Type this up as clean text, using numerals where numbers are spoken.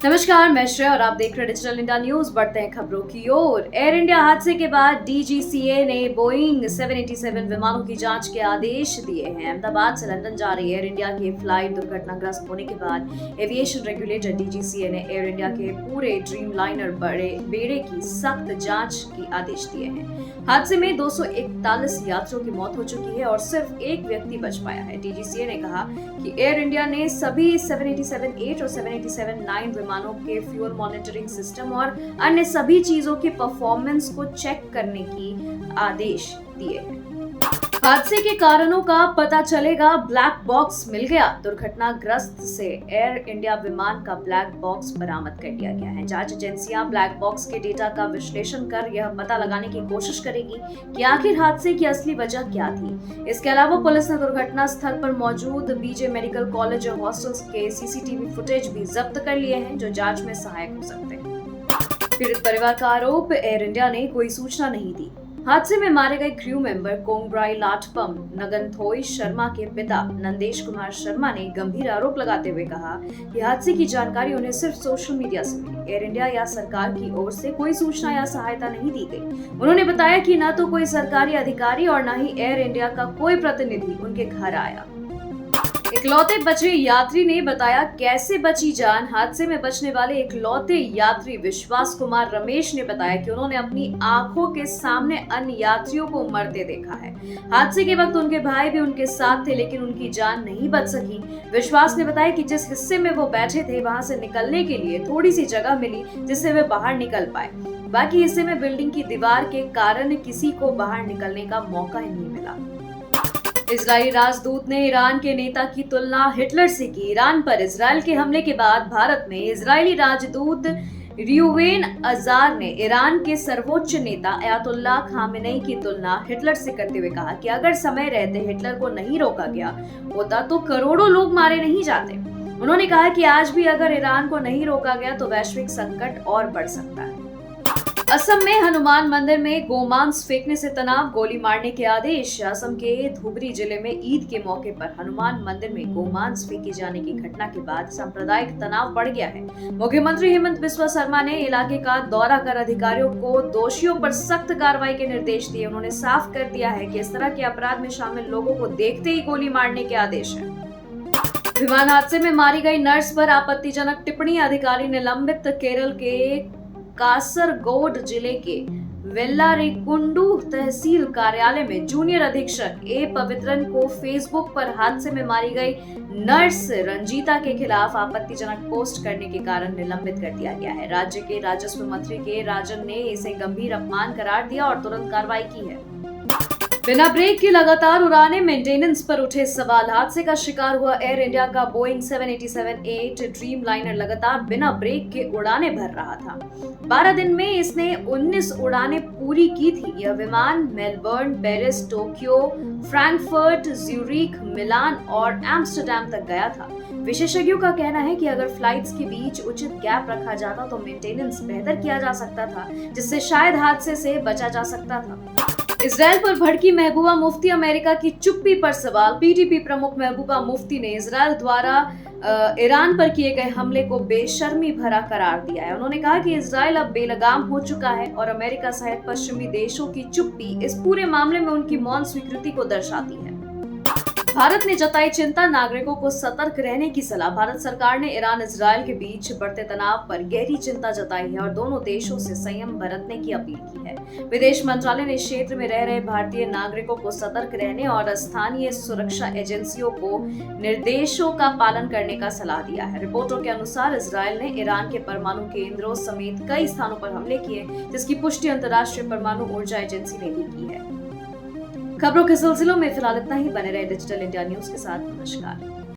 नमस्कार, मैं श्रेया और आप देख रहे हैं डिजिटल इंडिया न्यूज। बढ़ते हैं खबरों की ओर। एयर इंडिया हादसे के बाद डीजीसीए ने बोइंग 787 विमानों की जांच के आदेश दिए हैं। अहमदाबाद से लंदन जा रही एयर इंडिया की फ्लाइट दुर्घटनाग्रस्त होने के बाद एविएशन रेगुलेटर डीजीसीए ने एयर इंडिया के पूरे ड्रीम लाइनर बेड़े की सख्त जांच के आदेश दिए हैं। हादसे में 241 यात्रियों की मौत हो चुकी है और सिर्फ एक व्यक्ति बच पाया है। डीजीसीए ने कहा कि एयर इंडिया ने सभी 787-8 और 787-9 विमानों के फ्यूल मॉनिटरिंग सिस्टम और अन्य सभी चीजों की परफॉर्मेंस को चेक करने की आदेश दिए हैं। हादसे के कारणों का पता चलेगा, ब्लैक बॉक्स मिल गया। दुर्घटनाग्रस्त से एयर इंडिया विमान का ब्लैक बॉक्स बरामद कर लिया गया है। जांच एजेंसियां ब्लैक बॉक्स के डेटा का विश्लेषण कर यह पता लगाने की कोशिश करेगी कि आखिर हादसे की असली वजह क्या थी। इसके अलावा पुलिस ने दुर्घटना स्थल पर मौजूद बीजे मेडिकल कॉलेज और हॉस्टल्स के सीसीटीवी फुटेज भी जब्त कर लिए हैं, जो जांच में सहायक हो सकते हैं। पीड़ित परिवार का आरोप, एयर इंडिया ने कोई सूचना नहीं दी। हादसे में मारे गए क्रू मेंबर कोंगब्राई लाटपम नगनथोई शर्मा के पिता नंदेश कुमार शर्मा ने गंभीर आरोप लगाते हुए कहा कि हादसे की जानकारी उन्हें सिर्फ सोशल मीडिया से मिली। एयर इंडिया या सरकार की ओर से कोई सूचना या सहायता नहीं दी गई। उन्होंने बताया कि न तो कोई सरकारी अधिकारी और न ही एयर इंडिया का कोई प्रतिनिधि उनके घर आया। इकलौते बचे यात्री ने बताया कैसे बची जान। हादसे में बचने वाले इकलौते यात्री विश्वास कुमार रमेश ने बताया कि उन्होंने अपनी आंखों के सामने अन्य यात्रियों को मरते देखा है। हादसे के वक्त उनके भाई भी उनके साथ थे, लेकिन उनकी जान नहीं बच सकी। विश्वास ने बताया कि जिस हिस्से में वो बैठे थे वहां से निकलने के लिए थोड़ी सी जगह मिली, जिससे वे बाहर निकल पाए। बाकी हिस्से में बिल्डिंग की दीवार के कारण किसी को बाहर निकलने का मौका ही नहीं मिला। इजरायली राजदूत ने ईरान के नेता की तुलना हिटलर से की। ईरान पर इजराइल के हमले के बाद भारत में इजरायली राजदूत रियूवेन अजार ने ईरान के सर्वोच्च नेता अयातुल्लाह खामेनेई की तुलना हिटलर से करते हुए कहा कि अगर समय रहते हिटलर को नहीं रोका गया होता तो करोड़ों लोग मारे नहीं जाते। उन्होंने कहा कि आज भी अगर ईरान को नहीं रोका गया तो वैश्विक संकट और बढ़ सकता है। असम में हनुमान मंदिर में गोमांस फेंकने से तनाव, गोली मारने के आदेश। असम के धुबरी जिले में ईद के मौके पर हनुमान मंदिर में गोमांस फेंके जाने की घटना के बाद सांप्रदायिक तनाव बढ़ गया है। मुख्यमंत्री हेमंत बिस्वा शर्मा ने इलाके का दौरा कर अधिकारियों को दोषियों पर सख्त कार्रवाई के निर्देश दिए। उन्होंने साफ कर दिया है कि इस तरह के अपराध में शामिल लोगों को देखते ही गोली मारने के आदेश है। विमान हादसे में मारी गई नर्स पर आपत्तिजनक टिप्पणी, अधिकारी निलंबित। केरल के कासरगोड जिले के वेल्लारेकुंडू तहसील कार्यालय में जूनियर अधीक्षक ए पवित्रन को फेसबुक पर हादसे में मारी गई नर्स रंजीता के खिलाफ आपत्तिजनक पोस्ट करने के कारण निलंबित कर दिया गया है। राज्य के राजस्व मंत्री के राजन ने इसे गंभीर अपमान करार दिया और तुरंत कार्रवाई की है। बिना ब्रेक की लगातार उड़ानें, मेंटेनेंस पर उठे सवाल। हादसे का शिकार हुआ एयर इंडिया का बोइंग 787-8 ड्रीम लाइनर लगातार बिना ब्रेक के उड़ानें भर रहा था। 12 दिन में इसने 19 उड़ानें पूरी की थी। यह विमान Melbourne, Paris, Tokyo, Frankfurt, Zurich, Milan और एम्स्टर्डम तक गया था। विशेषज्ञों का कहना है कि अगर फ्लाइट्स के बीच उचित गैप रखा जाता तो मेंटेनेंस बेहतर किया जा सकता था, जिससे शायद हादसे से बचा जा सकता था। इजराइल पर भड़की महबूबा मुफ्ती, अमेरिका की चुप्पी पर सवाल। पीडीपी प्रमुख महबूबा मुफ्ती ने इजराइल द्वारा ईरान पर किए गए हमले को बेशर्मी भरा करार दिया है। उन्होंने कहा कि इजराइल अब बेलगाम हो चुका है और अमेरिका सहित पश्चिमी देशों की चुप्पी इस पूरे मामले में उनकी मौन स्वीकृति को दर्शाती है। भारत ने जताई चिंता, नागरिकों को सतर्क रहने की सलाह। भारत सरकार ने ईरान इजराइल के बीच बढ़ते तनाव पर गहरी चिंता जताई है और दोनों देशों से संयम बरतने की अपील की है। विदेश मंत्रालय ने क्षेत्र में रह रहे भारतीय नागरिकों को सतर्क रहने और स्थानीय सुरक्षा एजेंसियों को निर्देशों का पालन करने का सलाह दिया है। रिपोर्टों के अनुसार इजराइल ने ईरान के परमाणु केंद्रों समेत कई स्थानों पर हमले किए, जिसकी पुष्टि अंतर्राष्ट्रीय परमाणु ऊर्जा एजेंसी ने भी की है। खबरों के सिलसिलों में फिलहाल इतना ही। बने रहे डिजिटल इंडिया न्यूज के साथ। नमस्कार।